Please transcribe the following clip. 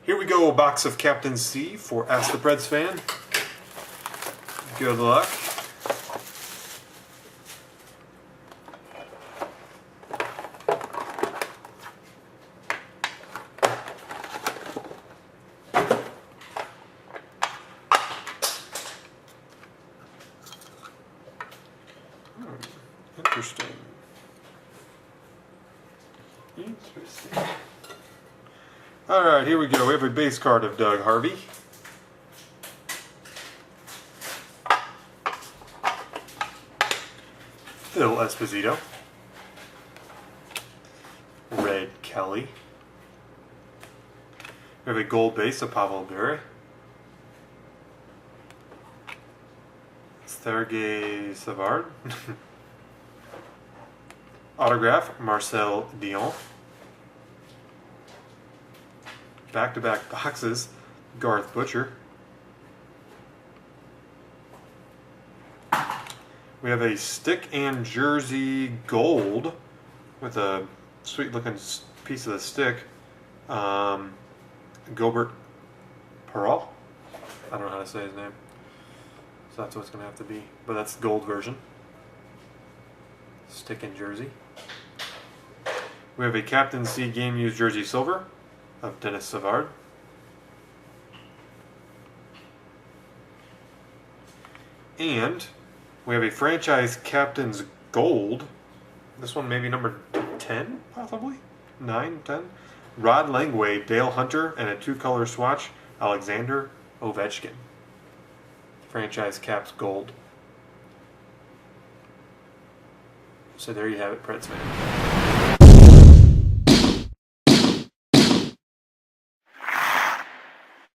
Here we go, a box of Captain C for Ask the Preds Fan. Good luck. Interesting. Alright, here we go. We have a base card of Doug Harvey. Phil Esposito. Red Kelly. We have a gold base of Pavel Bure. Sergei Savard. Autograph, Marcel Dion. Back-to-back boxes, Garth Butcher. We have a stick and jersey gold with a sweet-looking piece of the stick. Gobert Perel. I don't know how to say his name. So that's what it's going to have to be. But that's the gold version. Stick and jersey. We have a Captain C Game Used Jersey Silver of Denis Savard. And we have a Franchise Captain's Gold. This one maybe number 10, possibly? 9, 10? Rod Langway, Dale Hunter, and a two-color swatch, Alexander Ovechkin. Franchise Caps Gold. So there you have it, Preds fan.